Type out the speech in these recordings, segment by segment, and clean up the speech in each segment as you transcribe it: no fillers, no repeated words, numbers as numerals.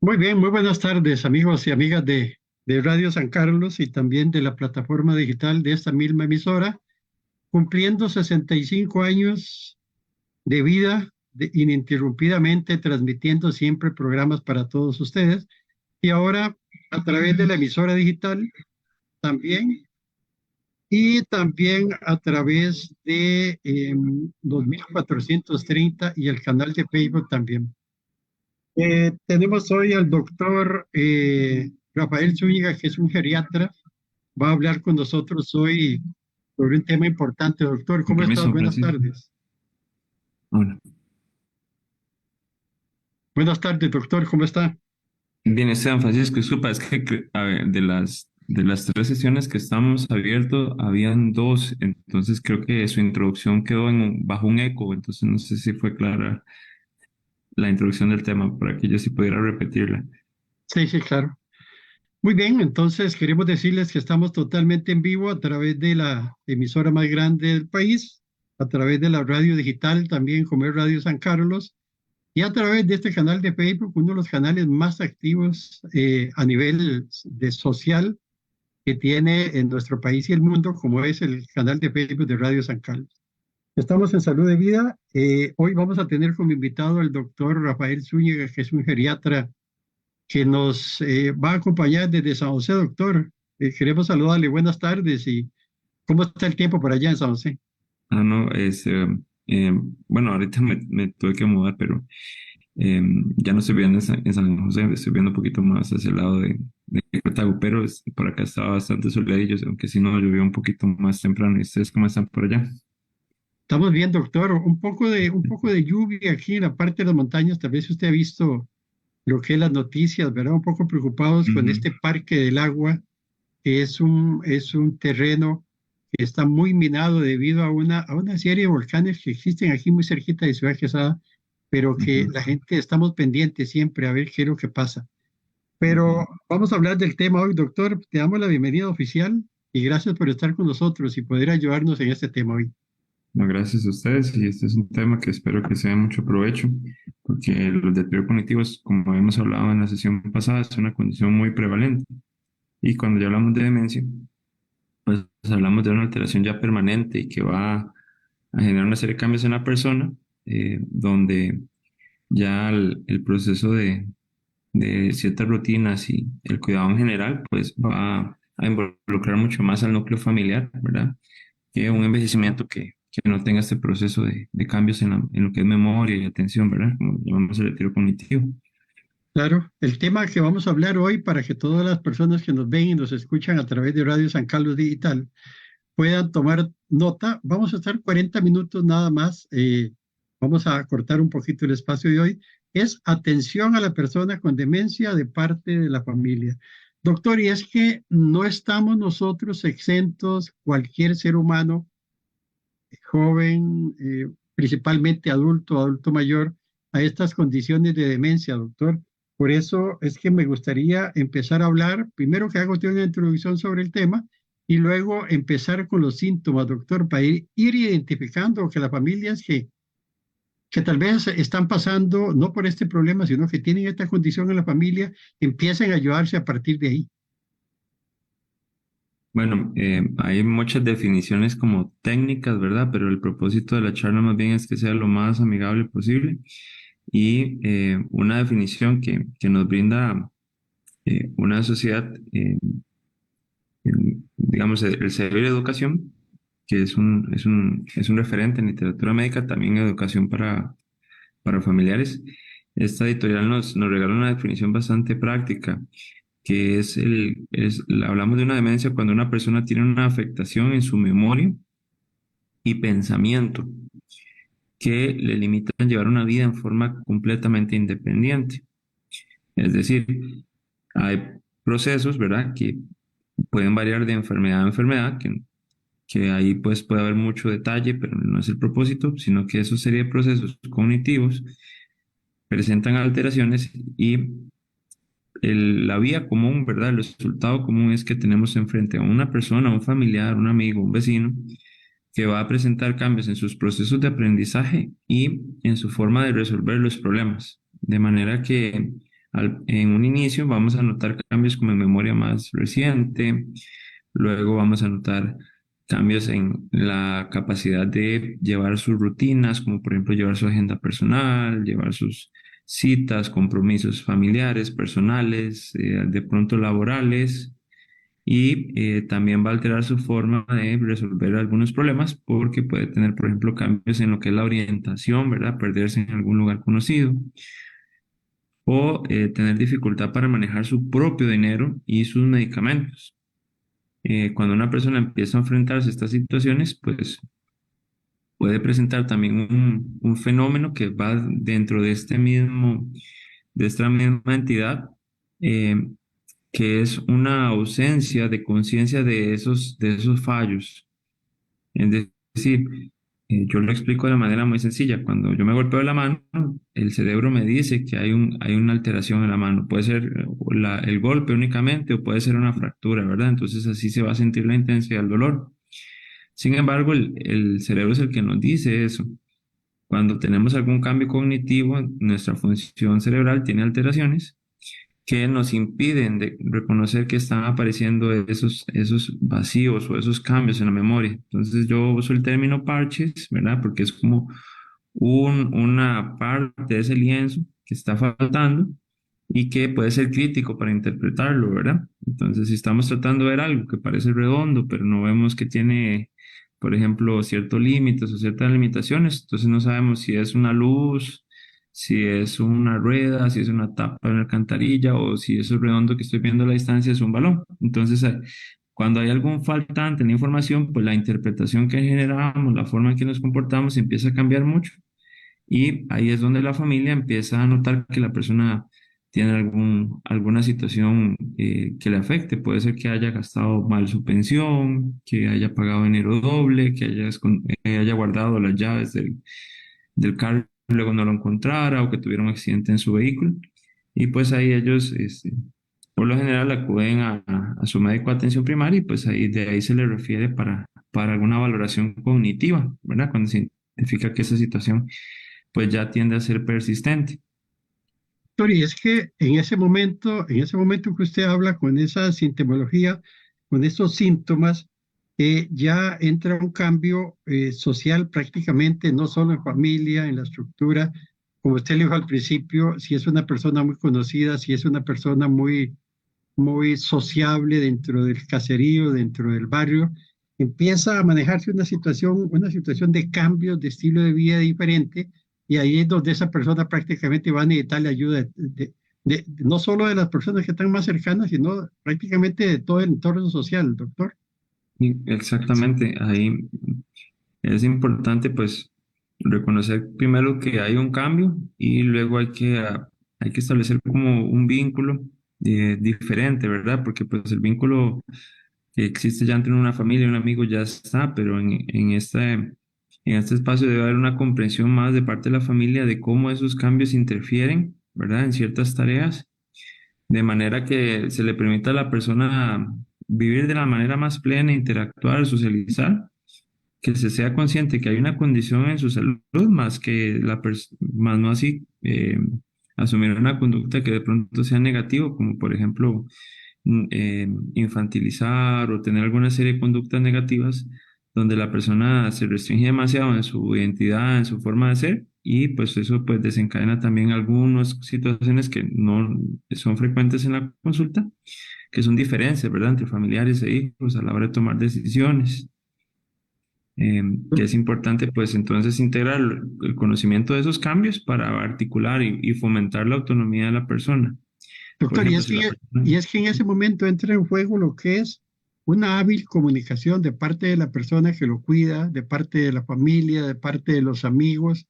Muy bien, muy buenas tardes, amigos y amigas de Radio San Carlos y también de la plataforma digital de esta misma emisora, cumpliendo 65 años de vida ininterrumpidamente, transmitiendo siempre programas para todos ustedes. Y ahora a través de la emisora digital también, y también a través de 2430 y el canal de Facebook también. Tenemos hoy al doctor Rafael Zúñiga, que es un geriatra. Va a hablar con nosotros hoy sobre un tema importante. Doctor, Con ¿cómo estás? permiso, Buenas Francisco. tardes. Hola. Buenas tardes, doctor, ¿cómo está? Bien, Esteban Francisco, disculpa, es que a ver, de las tres sesiones que estamos abiertos, habían dos, entonces creo que su introducción quedó bajo un eco, entonces no sé si fue clara la introducción del tema, para que yo sí pudiera repetirla. Sí, sí, claro. Muy bien, entonces queremos decirles que estamos totalmente en vivo a través de la emisora más grande del país, a través de la radio digital también, como es Radio San Carlos, y a través de este canal de Facebook, uno de los canales más activos a nivel de social que tiene en nuestro país y el mundo, como es el canal de Facebook de Radio San Carlos. Estamos en Salud de Vida. Hoy vamos a tener como invitado al doctor Rafael Zúñiga, que es un geriatra que nos va a acompañar desde San José, doctor. Queremos saludarle. Buenas tardes y ¿cómo está el tiempo por allá en San José? Ah, no, eh, bueno, ahorita me tuve que mudar, pero ya no estoy viviendo en San José, estoy viendo un poquito más hacia el lado de Cartago, pero por acá estaba bastante soleadillo, aunque si no llovió un poquito más temprano. ¿Y ustedes cómo están por allá? Estamos bien, doctor. Un poco de lluvia aquí en la parte de las montañas. Tal vez usted ha visto lo que es las noticias, ¿verdad? Un poco preocupados con Ujú. este parque del agua, que es un terreno que está muy minado debido a una serie de volcanes que existen aquí muy cerquita de Ciudad Quesada, pero que Ujú. la gente estamos pendientes siempre a ver qué es lo que pasa. Pero vamos a hablar del tema hoy, doctor. Te damos la bienvenida oficial y gracias por estar con nosotros y poder ayudarnos en este tema hoy. No, gracias a ustedes, y este es un tema que espero que sea de mucho provecho, porque los deterioros cognitivos, como hemos hablado en la sesión pasada, es una condición muy prevalente. Y cuando ya hablamos de demencia, pues hablamos de una alteración ya permanente y que va a generar una serie de cambios en la persona, donde ya el proceso de ciertas rutinas y el cuidado en general, pues va a involucrar mucho más al núcleo familiar, ¿verdad? Que un envejecimiento que no tenga este proceso de cambios en lo que es memoria y atención, ¿verdad? Como llamamos el retiro cognitivo. Claro, el tema que vamos a hablar hoy para que todas las personas que nos ven y nos escuchan a través de Radio San Carlos Digital puedan tomar nota. Vamos a estar 40 minutos nada más. Vamos a cortar un poquito el espacio de hoy. Es atención a la persona con demencia de parte de la familia. Doctor, y es que no estamos nosotros exentos, cualquier ser humano, joven, principalmente adulto, adulto mayor, a estas condiciones de demencia, doctor. Por eso es que me gustaría empezar a hablar, primero que hago usted una introducción sobre el tema y luego empezar con los síntomas, doctor, para ir identificando que las familias que tal vez están pasando, no por este problema, sino que tienen esta condición en la familia, empiecen a ayudarse a partir de ahí. Bueno, hay muchas definiciones como técnicas, ¿verdad? Pero el propósito de la charla más bien es que sea lo más amigable posible. Y una definición que nos brinda una sociedad, digamos, el Cerebro de Educación, que es un referente en literatura médica, también en educación para familiares. Esta editorial nos regala una definición bastante práctica, que hablamos de una demencia cuando una persona tiene una afectación en su memoria y pensamiento que le limitan llevar una vida en forma completamente independiente. Es decir, hay procesos, ¿verdad?, que pueden variar de enfermedad a enfermedad, que ahí pues puede haber mucho detalle, pero no es el propósito, sino que esos serie de procesos cognitivos presentan alteraciones y la vía común, ¿verdad? El resultado común es que tenemos enfrente a una persona, un familiar, un amigo, un vecino, que va a presentar cambios en sus procesos de aprendizaje y en su forma de resolver los problemas. De manera que En un inicio vamos a notar cambios como en memoria más reciente, luego vamos a notar cambios en la capacidad de llevar sus rutinas, como por ejemplo llevar su agenda personal, llevar sus citas, compromisos familiares, personales, de pronto laborales, y también va a alterar su forma de resolver algunos problemas porque puede tener, por ejemplo, cambios en lo que es la orientación, ¿verdad? Perderse en algún lugar conocido o tener dificultad para manejar su propio dinero y sus medicamentos. Cuando una persona empieza a enfrentarse a estas situaciones, pues puede presentar también un fenómeno que va dentro de de esta misma entidad, eh, que es una ausencia de conciencia de esos fallos. Es decir, yo lo explico de manera muy sencilla. Cuando yo me golpeo la mano, el cerebro me dice que hay una alteración en la mano. Puede ser el golpe únicamente o puede ser una fractura, ¿verdad? Entonces así se va a sentir la intensidad del dolor. Sin embargo, el cerebro es el que nos dice eso. Cuando tenemos algún cambio cognitivo, nuestra función cerebral tiene alteraciones que nos impiden de reconocer que están apareciendo esos vacíos o esos cambios en la memoria. Entonces yo uso el término parches, ¿verdad? Porque es como una parte de ese lienzo que está faltando y que puede ser crítico para interpretarlo, ¿verdad? Entonces, si estamos tratando de ver algo que parece redondo, pero no vemos que tiene, por ejemplo, ciertos límites o ciertas limitaciones, entonces no sabemos si es una luz, si es una rueda, si es una tapa de una alcantarilla o si eso redondo que estoy viendo a la distancia es un balón. Entonces, cuando hay algún faltante en la información, pues la interpretación que generamos, la forma en que nos comportamos empieza a cambiar mucho y ahí es donde la familia empieza a notar que la persona tiene alguna situación que le afecte. Puede ser que haya gastado mal su pensión, que haya pagado dinero doble, que haya guardado las llaves del carro y luego no lo encontrara o que tuviera un accidente en su vehículo. Y pues ahí ellos, por lo general, acuden a su médico de atención primaria y pues ahí de ahí se le refiere para alguna valoración cognitiva, ¿verdad? Cuando se identifica que esa situación pues ya tiende a ser persistente. Doctor, y es que en ese momento que usted habla con esa sintomología, con esos síntomas, ya entra un cambio social prácticamente, no solo en familia, en la estructura, como usted le dijo al principio, si es una persona muy conocida, si es una persona muy sociable dentro del caserío, dentro del barrio, empieza a manejarse una situación de cambios de estilo de vida diferente, y ahí es donde esa persona prácticamente va a necesitar la ayuda no solo de las personas que están más cercanas, sino prácticamente de todo el entorno social, doctor. Y exactamente, ahí es importante pues reconocer primero que hay un cambio y luego hay que establecer como un vínculo diferente, ¿verdad? Porque pues el vínculo que existe ya entre una familia y un amigo ya está, pero en este espacio debe haber una comprensión más de parte de la familia de cómo esos cambios interfieren, ¿verdad? En ciertas tareas, de manera que se le permita a la persona vivir de la manera más plena, interactuar, socializar, que se sea consciente que hay una condición en su salud más que más no así asumir una conducta que de pronto sea negativa, como por ejemplo infantilizar o tener alguna serie de conductas negativas donde la persona se restringe demasiado en su identidad, en su forma de ser, y pues eso pues desencadena también algunas situaciones que no son frecuentes en la consulta, que son diferencias, ¿verdad?, entre familiares e hijos a la hora de tomar decisiones. Que es importante pues entonces integrar el conocimiento de esos cambios para articular y fomentar la autonomía de la persona. Por Doctor, ejemplo, si la y persona... es que en ese momento entra en juego lo que es una hábil comunicación de parte de la persona que lo cuida, de parte de la familia, de parte de los amigos,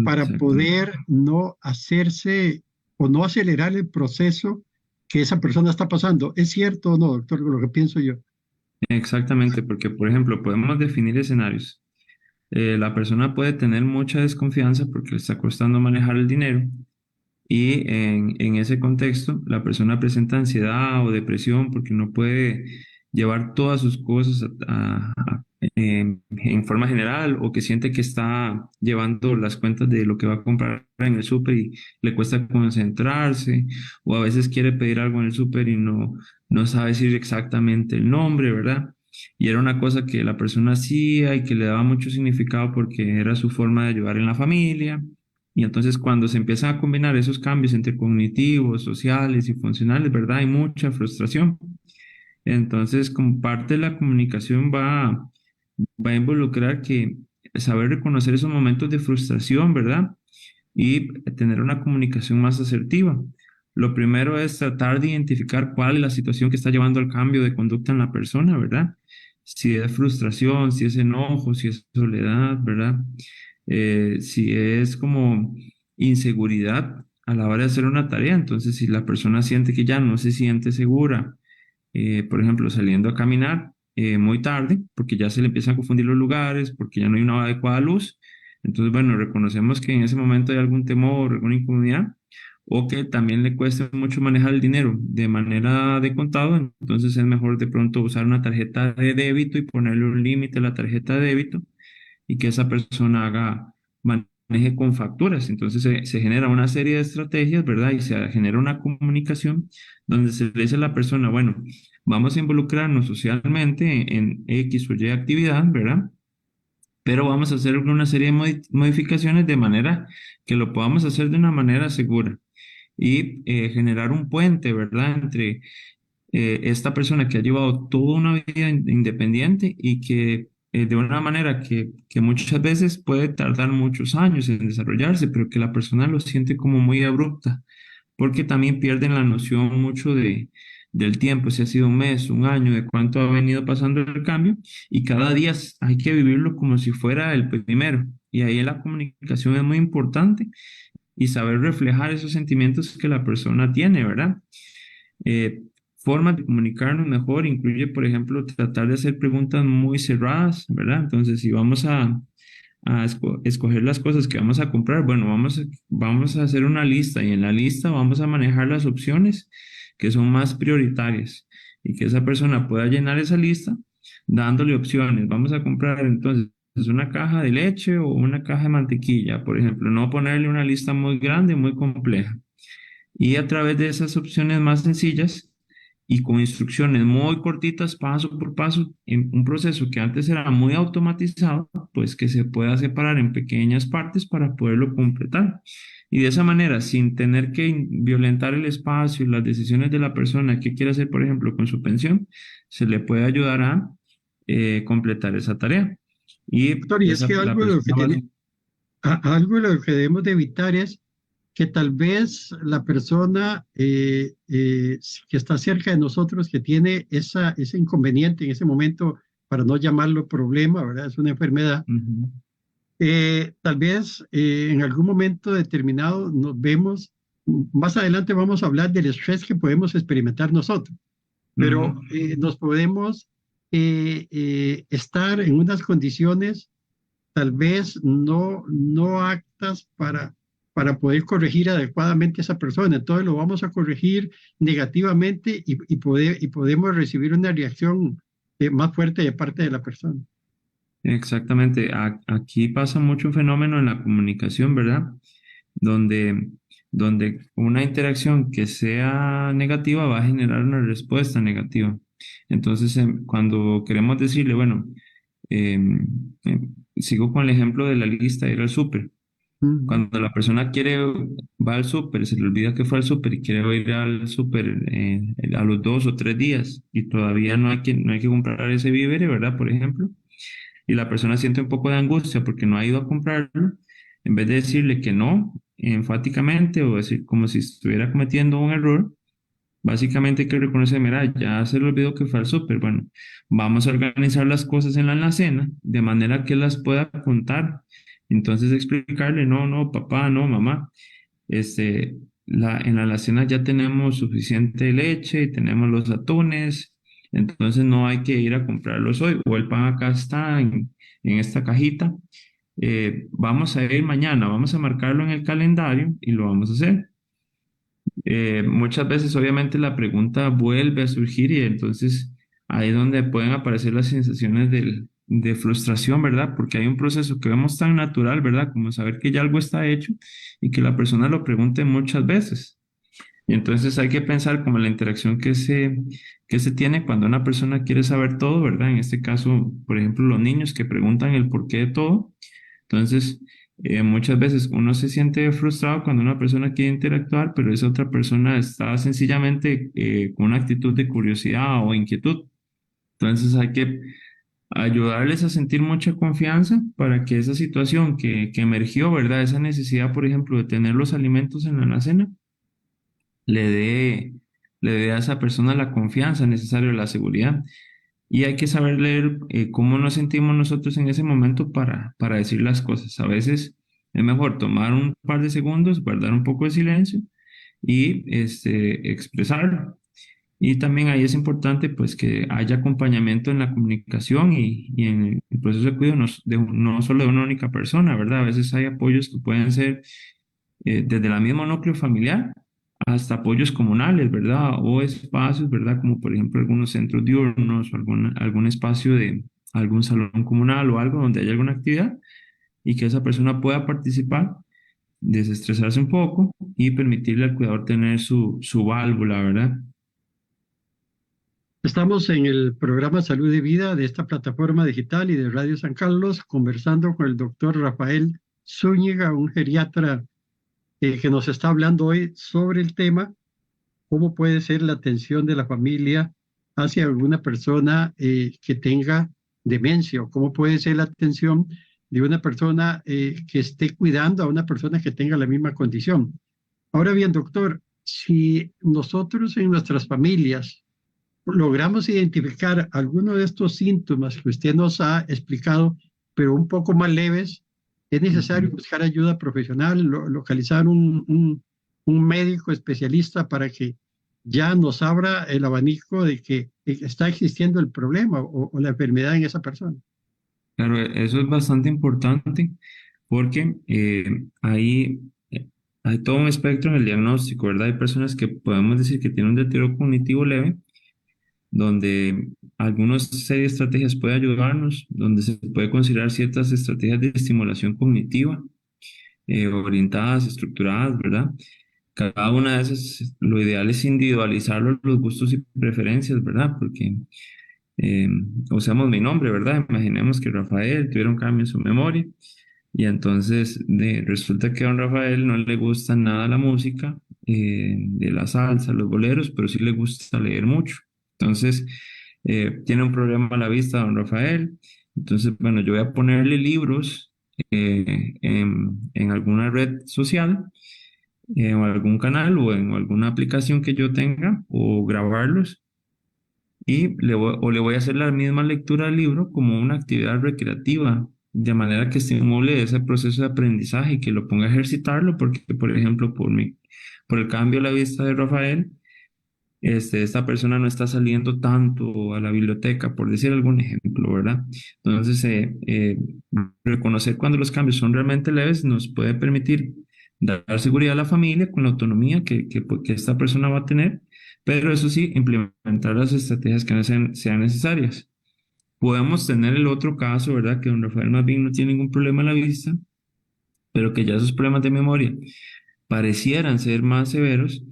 para Exactamente. poder no hacerse o no acelerar el proceso que esa persona está pasando. ¿Es cierto o no, doctor, lo que pienso yo? Exactamente, porque por ejemplo podemos definir escenarios. La persona puede tener mucha desconfianza porque le está costando manejar el dinero y en ese contexto la persona presenta ansiedad o depresión porque no puede llevar todas sus cosas en forma general, o que siente que está llevando las cuentas de lo que va a comprar en el súper y le cuesta concentrarse, o a veces quiere pedir algo en el súper y no sabe decir exactamente el nombre, ¿verdad? Y era una cosa que la persona hacía y que le daba mucho significado porque era su forma de ayudar en la familia. Y entonces cuando se empiezan a combinar esos cambios entre cognitivos, sociales y funcionales, ¿verdad? Hay mucha frustración. Entonces, como parte de la comunicación va a involucrar que saber reconocer esos momentos de frustración, ¿verdad? Y tener una comunicación más asertiva. Lo primero es tratar de identificar cuál es la situación que está llevando al cambio de conducta en la persona, ¿verdad? Si es frustración, si es enojo, si es soledad, ¿verdad? Si es como inseguridad a la hora de hacer una tarea. Entonces, si la persona siente que ya no se siente segura, por ejemplo, saliendo a caminar muy tarde, porque ya se le empiezan a confundir los lugares, porque ya no hay una adecuada luz. Entonces, bueno, reconocemos que en ese momento hay algún temor, alguna incomodidad, o que también le cuesta mucho manejar el dinero de manera de contado. Entonces es mejor de pronto usar una tarjeta de débito y ponerle un límite a la tarjeta de débito y que esa persona maneje con facturas. Entonces se genera una serie de estrategias, ¿verdad? Y se genera una comunicación donde se le dice a la persona, bueno, vamos a involucrarnos socialmente en X o Y actividad, ¿verdad? Pero vamos a hacer una serie de modificaciones de manera que lo podamos hacer de una manera segura y generar un puente, ¿verdad? Entre esta persona que ha llevado toda una vida independiente y que de una manera que muchas veces puede tardar muchos años en desarrollarse, pero que la persona lo siente como muy abrupta, porque también pierden la noción mucho del tiempo, si ha sido un mes, un año, de cuánto ha venido pasando el cambio, y cada día hay que vivirlo como si fuera el primero. Y ahí la comunicación es muy importante y saber reflejar esos sentimientos que la persona tiene, ¿verdad? Eh, Formas de comunicarnos mejor incluye, por ejemplo, tratar de hacer preguntas muy cerradas, ¿verdad? Entonces, si vamos a escoger las cosas que vamos a comprar, bueno, vamos a hacer una lista y en la lista vamos a manejar las opciones que son más prioritarias y que esa persona pueda llenar esa lista dándole opciones. Vamos a comprar entonces una caja de leche o una caja de mantequilla, por ejemplo, no ponerle una lista muy grande, muy compleja. Y a través de esas opciones más sencillas y con instrucciones muy cortitas, paso por paso, en un proceso que antes era muy automatizado, pues que se pueda separar en pequeñas partes para poderlo completar. Y de esa manera, sin tener que violentar el espacio y las decisiones de la persona que quiere hacer, por ejemplo, con su pensión, se le puede ayudar a completar esa tarea. Y Doctor, y es que la algo de lo que persona va... algo de lo que debemos de evitar es que tal vez la persona que está cerca de nosotros, que tiene ese inconveniente en ese momento, para no llamarlo problema, ¿verdad? Es una enfermedad. Ujú, Tal vez en algún momento determinado nos vemos, más adelante vamos a hablar del estrés que podemos experimentar nosotros, ujú. pero nos podemos estar en unas condiciones tal vez no aptas para poder corregir adecuadamente a esa persona. Entonces lo vamos a corregir negativamente y podemos recibir una reacción más fuerte de parte de la persona. Exactamente. Aquí pasa mucho un fenómeno en la comunicación, ¿verdad? Donde, donde una interacción que sea negativa va a generar una respuesta negativa. Entonces, cuando queremos decirle, bueno, em, sigo con el ejemplo de la lista de ir al súper. Ujú. Cuando la persona va al súper, se le olvida que fue al súper y quiere ir al súper a los 2 o 3 días y todavía no hay que comprar ese víver, ¿verdad? Por ejemplo, y la persona siente un poco de angustia porque no ha ido a comprarlo, en vez de decirle que no enfáticamente o decir como si estuviera cometiendo un error, básicamente hay que reconocer, mira, ya se le olvidó que fue al súper. Bueno, vamos a organizar las cosas en la alacena de manera que las pueda contar. Entonces explicarle, no, no, papá, no, mamá, en la alacena ya tenemos suficiente leche y tenemos los atunes, entonces no hay que ir a comprarlos hoy, o el pan acá está en esta cajita. Vamos a ir mañana, vamos a marcarlo en el calendario y lo vamos a hacer. Muchas veces obviamente la pregunta vuelve a surgir y entonces ahí es donde pueden aparecer las sensaciones de frustración, ¿verdad? Porque hay un proceso que vemos tan natural, ¿verdad? Como saber que ya algo está hecho y que la persona lo pregunte muchas veces. Y entonces hay que pensar como la interacción que se tiene cuando una persona quiere saber todo, ¿verdad? En este caso, por ejemplo, los niños que preguntan el porqué de todo. Entonces, muchas veces uno se siente frustrado cuando una persona quiere interactuar, pero esa otra persona está sencillamente con una actitud de curiosidad o inquietud. Entonces hay que ayudarles a sentir mucha confianza para que esa situación que emergió, ¿verdad? Esa necesidad, por ejemplo, de tener los alimentos en la alacena, le dé, le dé a esa persona la confianza necesaria, la seguridad. Y hay que saber leer cómo nos sentimos nosotros en ese momento para decir las cosas. A veces es mejor tomar un par de segundos, guardar un poco de silencio y expresarlo. Y también ahí es importante pues que haya acompañamiento en la comunicación y en el proceso de cuidado, no solo de una única persona, ¿verdad? A veces hay apoyos que pueden ser desde el mismo núcleo familiar hasta apoyos comunales, ¿verdad? O espacios, ¿verdad? Como por ejemplo algunos centros diurnos o algún espacio de algún salón comunal o algo donde haya alguna actividad y que esa persona pueda participar, desestresarse un poco y permitirle al cuidador tener su válvula, ¿verdad? Estamos en el programa Salud y Vida de esta plataforma digital y de Radio San Carlos, conversando con el doctor Rafael Zúñiga, un geriatra que nos está hablando hoy sobre el tema, cómo puede ser la atención de la familia hacia alguna persona que tenga demencia, o cómo puede ser la atención de una persona que esté cuidando a una persona que tenga la misma condición. Ahora bien, doctor, si nosotros en nuestras familias logramos identificar algunos de estos síntomas que usted nos ha explicado, pero un poco más leves, es necesario Ujú. buscar ayuda profesional, localizar un médico especialista para que ya nos abra el abanico de que está existiendo el problema o la enfermedad en esa persona. Claro, eso es bastante importante porque hay todo un espectro en el diagnóstico, ¿verdad? Hay personas que podemos decir que tienen un deterioro cognitivo leve, donde algunas serie de estrategias puede ayudarnos, donde se puede considerar ciertas estrategias de estimulación cognitiva, orientadas, estructuradas, ¿verdad? Cada una de esas, lo ideal es individualizarlo, los gustos y preferencias, ¿verdad? Porque eh, usamos mi nombre, ¿verdad? Imaginemos que Rafael tuviera un cambio en su memoria y entonces resulta que a don Rafael no le gusta nada la música, de la salsa, los boleros, pero sí le gusta leer mucho. Entonces, tiene un problema a la vista don Rafael. Entonces, bueno, yo voy a ponerle libros en alguna red social, o algún canal o en alguna aplicación que yo tenga o grabarlos y le voy a hacer la misma lectura del libro como una actividad recreativa, de manera que estimule ese proceso de aprendizaje y que lo ponga a ejercitarlo, porque, por ejemplo, por el cambio de la vista de Rafael, esta persona no está saliendo tanto a la biblioteca, por decir algún ejemplo, ¿verdad? Entonces, reconocer cuando los cambios son realmente leves nos puede permitir dar seguridad a la familia con la autonomía que esta persona va a tener, pero eso sí, implementar las estrategias que sean necesarias. Podemos tener el otro caso, ¿verdad? Que don Rafael más bien no tiene ningún problema a la vista, pero que ya esos problemas de memoria parecieran ser más severos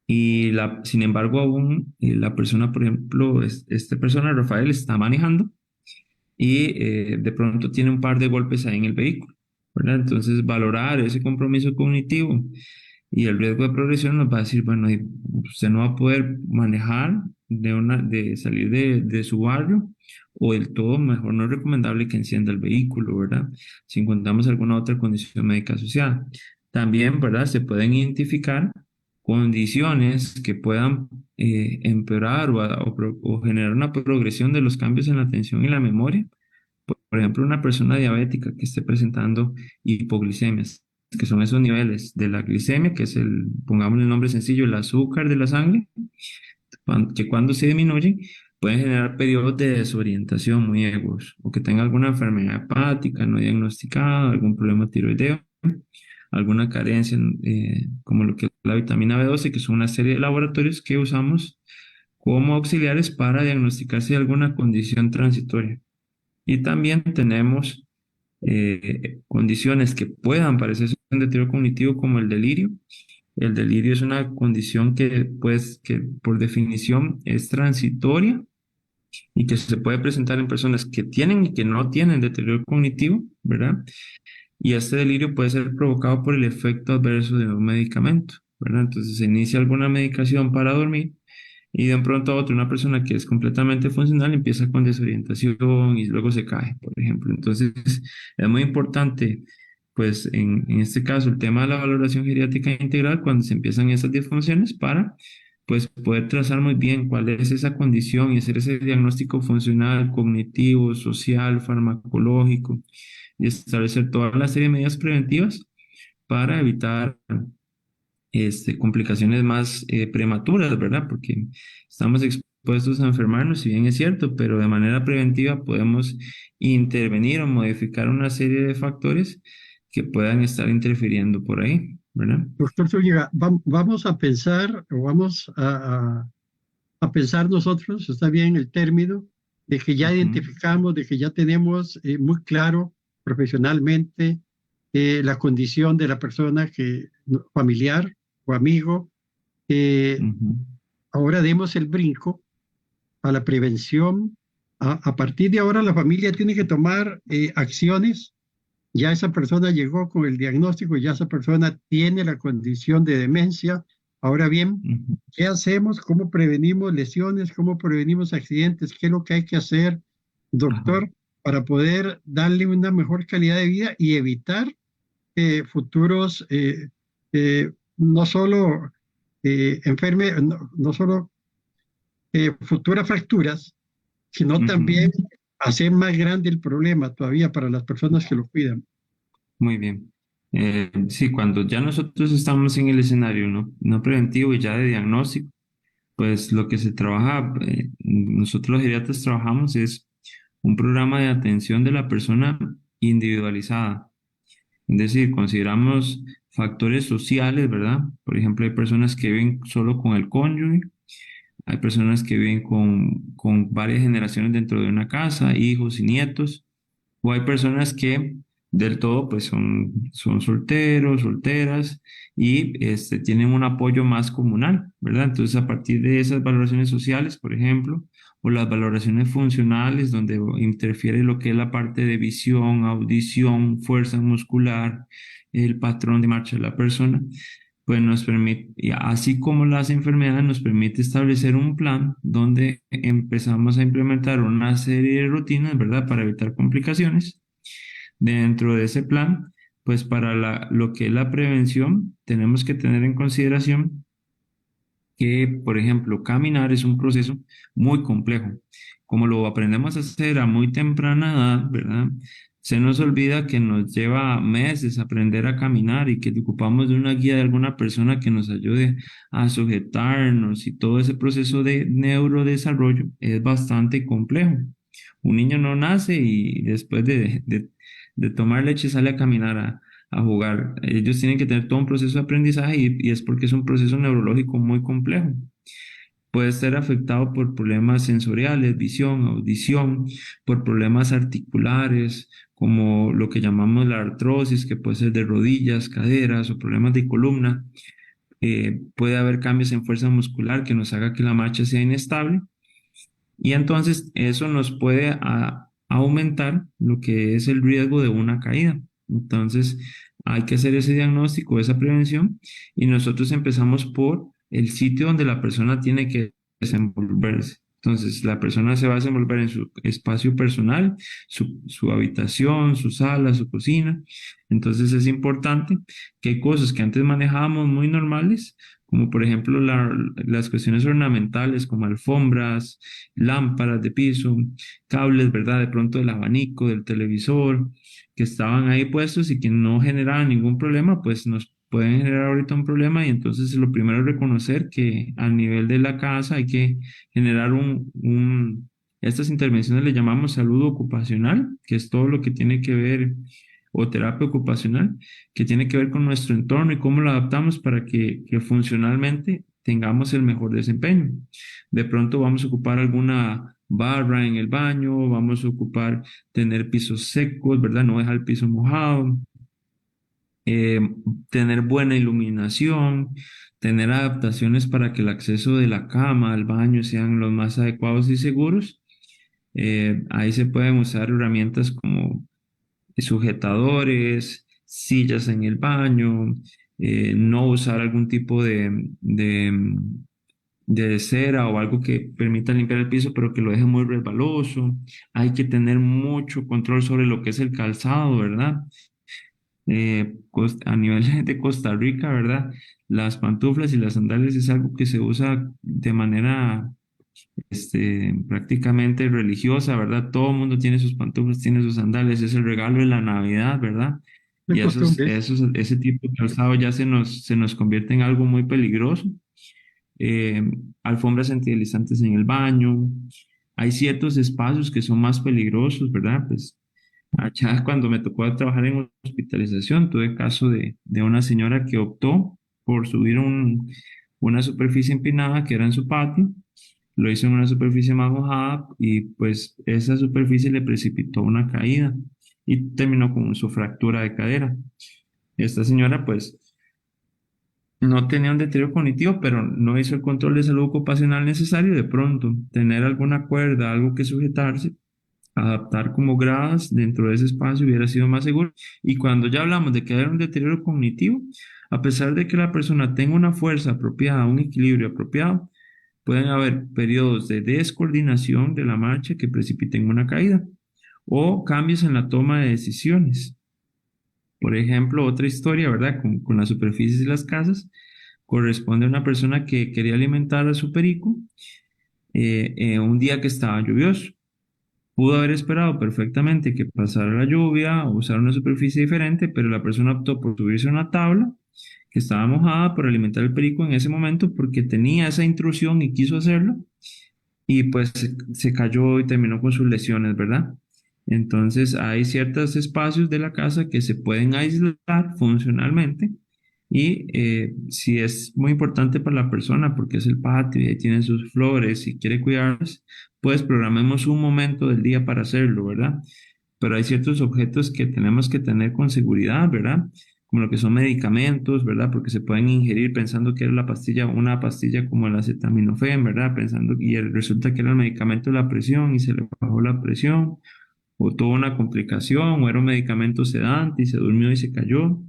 y sin embargo, aún la persona, por ejemplo, esta persona, Rafael, está manejando y de pronto tiene un par de golpes ahí en el vehículo, ¿verdad? Entonces, valorar ese compromiso cognitivo y el riesgo de progresión nos va a decir, bueno, usted no va a poder manejar de salir de su barrio o del todo, mejor no es recomendable que encienda el vehículo, ¿verdad? Si encontramos alguna otra condición médica asociada. También, ¿verdad? Se pueden identificar condiciones que puedan empeorar o generar una progresión de los cambios en la atención y la memoria. Por ejemplo, una persona diabética que esté presentando hipoglicemias, que son esos niveles de la glicemia, que es pongamos el nombre sencillo, el azúcar de la sangre, que cuando se disminuye pueden generar periodos de desorientación muy agudos, o que tenga alguna enfermedad hepática no diagnosticada, algún problema tiroideo, alguna carencia, como lo que es la vitamina B12, que son una serie de laboratorios que usamos como auxiliares para diagnosticar si hay alguna condición transitoria. Y también tenemos condiciones que puedan parecer un deterioro cognitivo como el delirio. El delirio es una condición que, pues, que por definición es transitoria y que se puede presentar en personas que tienen y que no tienen deterioro cognitivo, ¿verdad? Y este delirio puede ser provocado por el efecto adverso de un medicamento, ¿verdad? Entonces se inicia alguna medicación para dormir y de un pronto a otro una persona que es completamente funcional empieza con desorientación y luego se cae, por ejemplo. Entonces es muy importante, pues en este caso, el tema de la valoración geriátrica integral cuando se empiezan esas disfunciones para pues poder trazar muy bien cuál es esa condición y hacer ese diagnóstico funcional, cognitivo, social, farmacológico y establecer toda la serie de medidas preventivas para evitar complicaciones más prematuras, ¿verdad? Porque estamos expuestos a enfermarnos, si bien es cierto, pero de manera preventiva podemos intervenir o modificar una serie de factores que puedan estar interfiriendo por ahí, ¿verdad? Doctor Zúñiga, vamos a pensar, o vamos a pensar nosotros, está bien el término, de que ya Ujú, identificamos, de que ya tenemos muy claro profesionalmente la condición de la persona que, familiar o amigo. eh, ujú. Ahora demos el brinco a la prevención. A partir de ahora la familia tiene que tomar acciones. Ya esa persona llegó con el diagnóstico, ya esa persona tiene la condición de demencia. Ahora bien, Ujú. ¿qué hacemos? ¿Cómo prevenimos lesiones? ¿Cómo prevenimos accidentes? ¿Qué es lo que hay que hacer, Ajá, doctor, para poder darle una mejor calidad de vida y evitar futuros, no solo no solo futuras fracturas, sino también ujú. hacer más grande el problema todavía para las personas que lo cuidan? Muy bien. Sí, cuando ya nosotros estamos en el escenario no preventivo y ya de diagnóstico, pues lo que se trabaja, nosotros los geriatras trabajamos es un programa de atención de la persona individualizada. Es decir, consideramos factores sociales, ¿verdad? Por ejemplo, hay personas que viven solo con el cónyuge, hay personas que viven con varias generaciones dentro de una casa, hijos y nietos, o hay personas que del todo pues son solteros, solteras y tienen un apoyo más comunal, ¿verdad? Entonces a partir de esas valoraciones sociales, por ejemplo, o las valoraciones funcionales donde interfiere lo que es la parte de visión, audición, fuerza muscular, el patrón de marcha de la persona, pues nos permite, y así como las enfermedades, nos permite establecer un plan donde empezamos a implementar una serie de rutinas, ¿verdad? Para evitar complicaciones. Dentro de ese plan, pues para lo que es la prevención, tenemos que tener en consideración que, por ejemplo, caminar es un proceso muy complejo. Como lo aprendemos a hacer a muy temprana edad, ¿verdad? Se nos olvida que nos lleva meses aprender a caminar y que ocupamos de una guía de alguna persona que nos ayude a sujetarnos y todo ese proceso de neurodesarrollo es bastante complejo. Un niño no nace y después de tomar leche sale a caminar a jugar. Ellos tienen que tener todo un proceso de aprendizaje y es porque es un proceso neurológico muy complejo. Puede ser afectado por problemas sensoriales, visión, audición, por problemas articulares, como lo que llamamos la artrosis, que puede ser de rodillas, caderas o problemas de columna. Puede haber cambios en fuerza muscular que nos haga que la marcha sea inestable y entonces eso nos puede aumentar lo que es el riesgo de una caída. Entonces hay que hacer ese diagnóstico, esa prevención y nosotros empezamos por el sitio donde la persona tiene que desenvolverse. Entonces la persona se va a desenvolver en su espacio personal, su habitación, su sala, su cocina. Entonces es importante que hay cosas que antes manejábamos muy normales, como por ejemplo las cuestiones ornamentales como alfombras, lámparas de piso, cables, ¿verdad? De pronto del abanico, del televisor, que estaban ahí puestos y que no generaban ningún problema, pues nos pueden generar ahorita un problema y entonces lo primero es reconocer que a nivel de la casa hay que generar estas intervenciones le llamamos salud ocupacional, que es todo lo que tiene que ver, o terapia ocupacional, que tiene que ver con nuestro entorno y cómo lo adaptamos para que funcionalmente tengamos el mejor desempeño. De pronto vamos a ocupar alguna barra en el baño, vamos a ocupar tener pisos secos, ¿verdad? No dejar el piso mojado, eh, tener buena iluminación, tener adaptaciones para que el acceso de la cama al baño sean los más adecuados y seguros. Ahí se pueden usar herramientas como sujetadores, sillas en el baño, no usar algún tipo de cera o algo que permita limpiar el piso, pero que lo deje muy resbaloso. Hay que tener mucho control sobre lo que es el calzado, ¿verdad? A nivel de Costa Rica, ¿verdad? Las pantuflas y las sandalias es algo que se usa de manera prácticamente religiosa, ¿verdad? Todo el mundo tiene sus pantuflas, tiene sus sandalias, es el regalo de la Navidad, ¿verdad? De Y costumbres. ese tipo de calzado ya se nos convierte en algo muy peligroso. Eh, Alfombras antideslizantes en el baño. Hay ciertos espacios que son más peligrosos, ¿verdad? Pues allá cuando me tocó trabajar en hospitalización, tuve caso de una señora que optó por subir una superficie empinada que era en su patio, lo hizo en una superficie más mojada y pues esa superficie le precipitó una caída y terminó con su fractura de cadera. Esta señora pues no tenía un deterioro cognitivo, pero no hizo el control de salud ocupacional necesario. De pronto, tener alguna cuerda, algo que sujetarse, adaptar como gradas dentro de ese espacio hubiera sido más seguro. Y cuando ya hablamos de que hay un deterioro cognitivo, a pesar de que la persona tenga una fuerza apropiada, un equilibrio apropiado, pueden haber periodos de descoordinación de la marcha que precipiten una caída o cambios en la toma de decisiones. Por ejemplo, otra historia, ¿verdad? Con las superficies de las casas, corresponde a una persona que quería alimentar a su perico un día que estaba lluvioso. Pudo haber esperado perfectamente que pasara la lluvia o usar una superficie diferente, pero la persona optó por subirse a una tabla que estaba mojada para alimentar el perico en ese momento porque tenía esa intrusión y quiso hacerlo y pues se cayó y terminó con sus lesiones, ¿verdad? Entonces hay ciertos espacios de la casa que se pueden aislar funcionalmente y si es muy importante para la persona porque es el patio y ahí tiene sus flores y quiere cuidarlas, pues programemos un momento del día para hacerlo, ¿verdad? Pero hay ciertos objetos que tenemos que tener con seguridad, ¿verdad? Como lo que son medicamentos, ¿verdad? Porque se pueden ingerir pensando que era la pastilla, una pastilla como el acetaminofén, ¿verdad? Pensando, resulta que era el medicamento de la presión y se le bajó la presión, o tuvo una complicación, o era un medicamento sedante y se durmió y se cayó.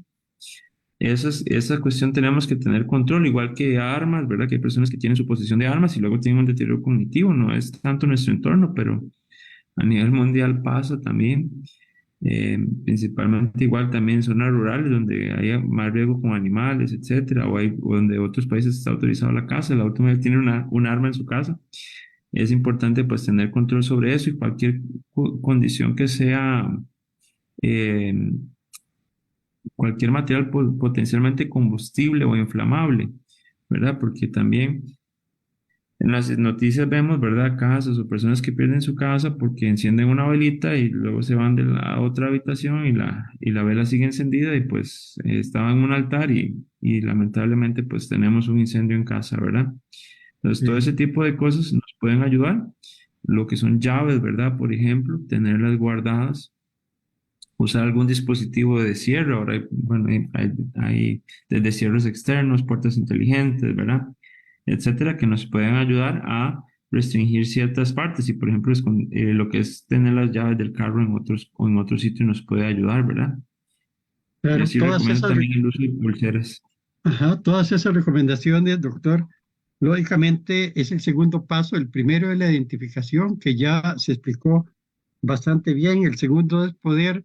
Esa cuestión tenemos que tener control, igual que armas, ¿verdad? Que hay personas que tienen su posesión de armas y luego tienen un deterioro cognitivo, no es tanto nuestro entorno, pero a nivel mundial pasa también, principalmente igual también en zonas rurales donde hay más riesgo con animales, etcétera, o donde otros países está autorizado la caza, la última vez tiene un arma en su casa. Es importante pues tener control sobre eso y cualquier condición que sea, eh, cualquier material potencialmente combustible o inflamable, ¿verdad? Porque también en las noticias vemos, ¿verdad? Casas o personas que pierden su casa porque encienden una velita y luego se van de la otra habitación y la vela sigue encendida y pues estaba en un altar y lamentablemente pues tenemos un incendio en casa, ¿verdad? Entonces todo ese tipo de cosas nos pueden ayudar. Lo que son llaves, ¿verdad? Por ejemplo, tenerlas guardadas, usar algún dispositivo de cierre. Ahora, bueno, hay desde cierres externos, puertas inteligentes, ¿verdad? Etcétera, que nos pueden ayudar a restringir ciertas partes. Y, por ejemplo, lo que es tener las llaves del carro en o en otro sitio nos puede ayudar, ¿verdad? Y Claro, así recomiendo también el uso de pulseras. ajá, todas esas recomendaciones, doctor, lógicamente es el segundo paso. El primero es la identificación, que ya se explicó bastante bien. El segundo es poder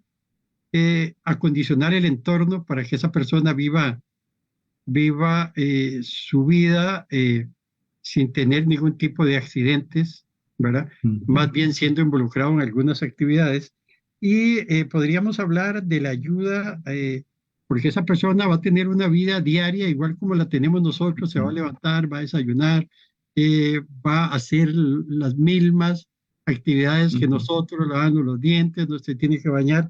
acondicionar el entorno para que esa persona viva su vida sin tener ningún tipo de accidentes, ¿verdad? Ujú, Más bien siendo involucrado en algunas actividades. Y podríamos hablar de la ayuda, porque esa persona va a tener una vida diaria, igual como la tenemos nosotros, se va a ujú, levantar, va a desayunar, va a hacer las mismas actividades que ujú, nosotros, lavando los dientes, no se tiene que bañar.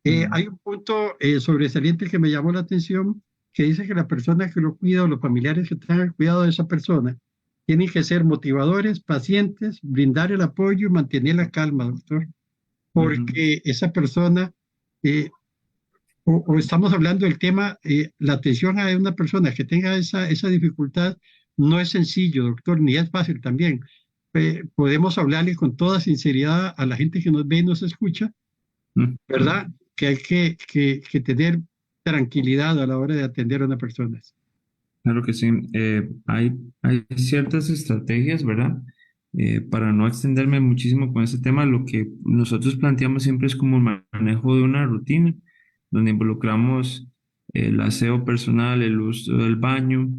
ujú, Hay un punto sobresaliente que me llamó la atención, que dice que la persona que lo cuida o los familiares que tengan cuidado de esa persona tienen que ser motivadores, pacientes, brindar el apoyo y mantener la calma, doctor, Ujú. porque esa persona, eh, o estamos hablando del tema, la atención a una persona que tenga esa dificultad no es sencillo, doctor, ni es fácil también. Podemos hablarle con toda sinceridad a la gente que nos ve y nos escucha, ¿verdad? Que hay que tener tranquilidad a la hora de atender a una persona. Claro que sí. Hay ciertas estrategias, ¿verdad? Para no extenderme muchísimo con este tema, lo que nosotros planteamos siempre es como el manejo de una rutina, donde involucramos el aseo personal, el uso del baño.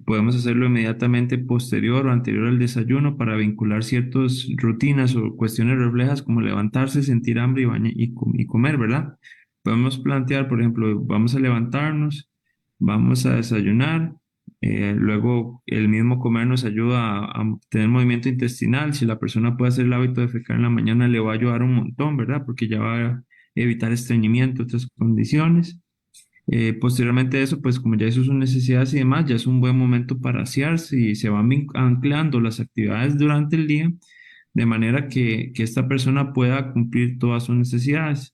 Podemos hacerlo inmediatamente posterior o anterior al desayuno para vincular ciertas rutinas o cuestiones reflejas como levantarse, sentir hambre y comer, ¿verdad? Podemos plantear, por ejemplo, vamos a levantarnos, vamos a desayunar, luego el mismo comer nos ayuda a tener movimiento intestinal. Si la persona puede hacer el hábito de defecar en la mañana, le va a ayudar un montón, ¿verdad? Porque ya va a evitar estreñimiento, otras condiciones. Posteriormente a eso, pues como ya hizo sus necesidades y demás, ya es un buen momento para asearse y se van anclando las actividades durante el día de manera que esta persona pueda cumplir todas sus necesidades.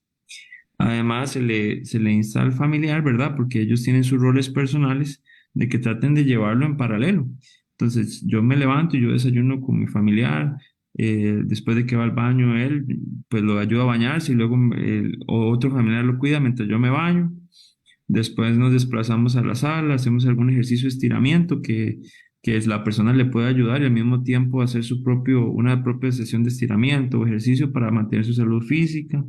Además, se le insta al familiar, ¿verdad? Porque ellos tienen sus roles personales de que traten de llevarlo en paralelo. Entonces, yo me levanto y yo desayuno con mi familiar. Después de que va al baño él, pues lo ayudo a bañarse y luego otro familiar lo cuida mientras yo me baño. Después nos desplazamos a la sala, hacemos algún ejercicio de estiramiento que es la persona le puede ayudar y al mismo tiempo hacer una propia sesión de estiramiento o ejercicio para mantener su salud física.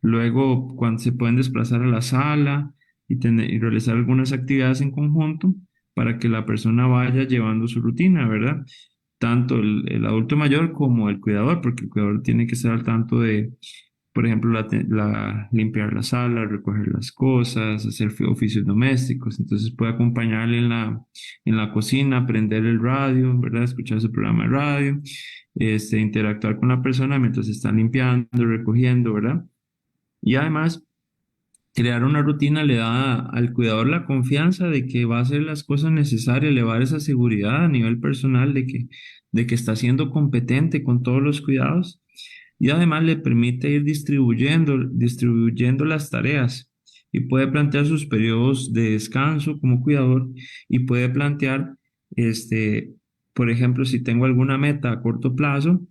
Luego, cuando se pueden desplazar a la sala y realizar algunas actividades en conjunto para que la persona vaya llevando su rutina, ¿verdad? Tanto el adulto mayor como el cuidador, porque el cuidador tiene que estar al tanto de, por ejemplo, limpiar la sala, recoger las cosas, hacer oficios domésticos. Entonces puede acompañarle en la cocina, prender el radio, ¿verdad? Escuchar su programa de radio, interactuar con la persona mientras está limpiando, recogiendo, ¿verdad? Y además, crear una rutina le da al cuidador la confianza de que va a hacer las cosas necesarias, le va a dar esa seguridad a nivel personal de que está siendo competente con todos los cuidados y además le permite ir distribuyendo las tareas y puede plantear sus periodos de descanso como cuidador y puede plantear, este, por ejemplo, si tengo alguna meta a corto plazo,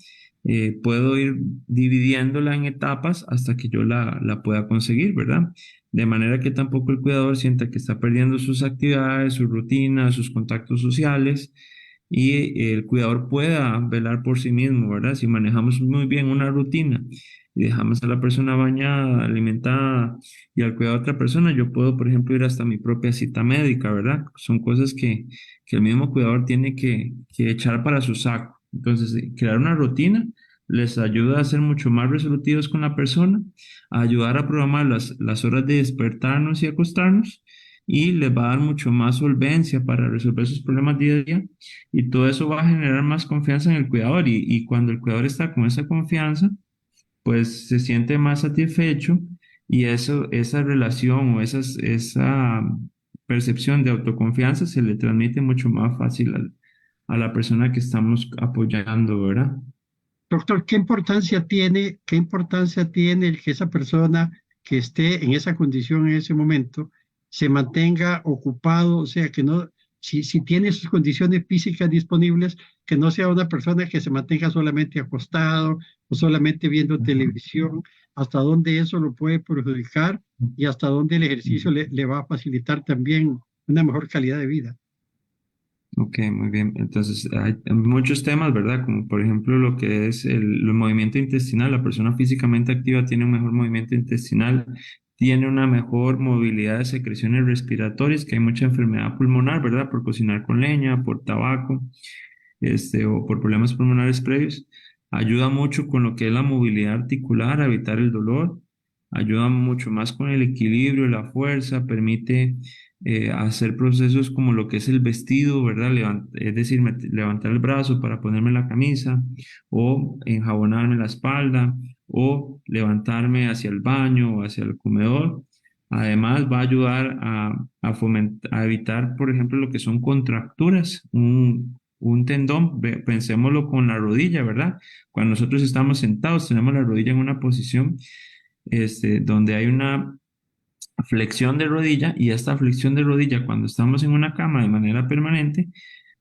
puedo ir dividiéndola en etapas hasta que yo la pueda conseguir, ¿verdad? De manera que tampoco el cuidador sienta que está perdiendo sus actividades, sus rutinas, sus contactos sociales y el cuidador pueda velar por sí mismo, ¿verdad? Si manejamos muy bien una rutina y dejamos a la persona bañada, alimentada y al cuidado de otra persona, yo puedo, por ejemplo, ir hasta mi propia cita médica, ¿verdad? Son cosas que el mismo cuidador tiene que echar para su saco. Entonces, crear una rutina les ayuda a ser mucho más resolutivos con la persona, a ayudar a programar las horas de despertarnos y acostarnos y les va a dar mucho más solvencia para resolver sus problemas día a día y todo eso va a generar más confianza en el cuidador y cuando el cuidador está con esa confianza, pues se siente más satisfecho y esa relación o esa percepción de autoconfianza se le transmite mucho más fácil a la persona que estamos apoyando, ¿verdad? Doctor, qué importancia tiene el que esa persona que esté en esa condición en ese momento se mantenga ocupado, o sea, que no, si tiene sus condiciones físicas disponibles, que no sea una persona que se mantenga solamente acostado o solamente viendo televisión, hasta dónde eso lo puede perjudicar y hasta dónde el ejercicio le va a facilitar también una mejor calidad de vida. Ok, muy bien. Entonces, hay muchos temas, ¿verdad? Como por ejemplo lo que es el movimiento intestinal. La persona físicamente activa tiene un mejor movimiento intestinal, tiene una mejor movilidad de secreciones respiratorias, que hay mucha enfermedad pulmonar, ¿verdad? Por cocinar con leña, por tabaco, o por problemas pulmonares previos. Ayuda mucho con lo que es la movilidad articular, a evitar el dolor. Ayuda mucho más con el equilibrio, la fuerza, permite hacer procesos como lo que es el vestido, ¿verdad? Es decir, levantar el brazo para ponerme la camisa o enjabonarme la espalda o levantarme hacia el baño o hacia el comedor. Además, va a ayudar a evitar, por ejemplo, lo que son contracturas. Un tendón, pensémoslo con la rodilla, ¿verdad? Cuando nosotros estamos sentados, tenemos la rodilla en una posición donde hay una flexión de rodilla y esta flexión de rodilla, cuando estamos en una cama de manera permanente,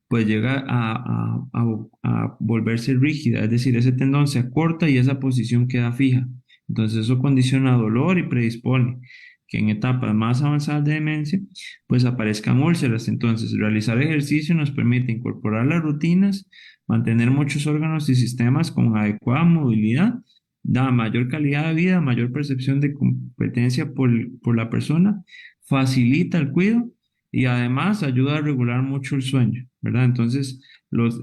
pues llega a volverse rígida, es decir, ese tendón se acorta y esa posición queda fija. Entonces eso condiciona dolor y predispone que en etapas más avanzadas de demencia, pues aparezcan úlceras. Entonces, realizar ejercicio nos permite incorporar las rutinas, mantener muchos órganos y sistemas con adecuada movilidad, da mayor calidad de vida, mayor percepción de competencia por la persona, facilita el cuidado y además ayuda a regular mucho el sueño, ¿verdad? Entonces,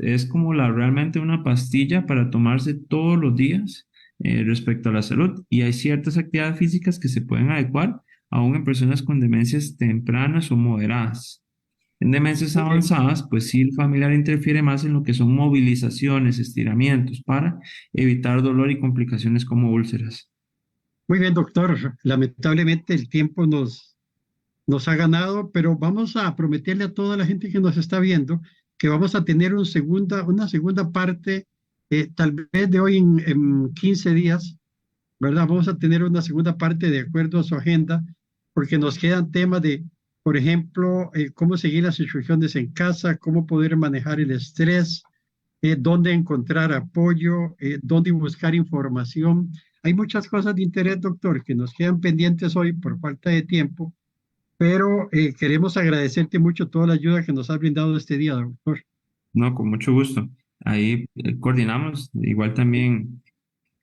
es como realmente una pastilla para tomarse todos los días respecto a la salud y hay ciertas actividades físicas que se pueden adecuar aún en personas con demencias tempranas o moderadas. En demencias Muy bien, avanzadas, pues sí, el familiar interfiere más en lo que son movilizaciones, estiramientos para evitar dolor y complicaciones como úlceras. muy bien, doctor. Lamentablemente el tiempo nos ha ganado, pero vamos a prometerle a toda la gente que nos está viendo que vamos a tener una segunda parte, tal vez de hoy en 15 días, ¿verdad? Vamos a tener una segunda parte de acuerdo a su agenda, porque nos quedan temas de, por ejemplo, cómo seguir las instrucciones en casa, cómo poder manejar el estrés, dónde encontrar apoyo, dónde buscar información. Hay muchas cosas de interés, doctor, que nos quedan pendientes hoy por falta de tiempo, pero queremos agradecerte mucho toda la ayuda que nos has brindado este día, doctor. No, con mucho gusto. Ahí coordinamos, igual también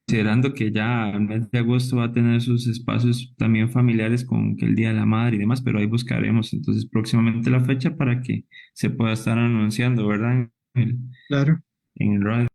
considerando que ya el mes de agosto va a tener sus espacios también familiares con que el Día de la Madre y demás, pero ahí buscaremos entonces próximamente la fecha para que se pueda estar anunciando, ¿verdad? En Claro. en el radio.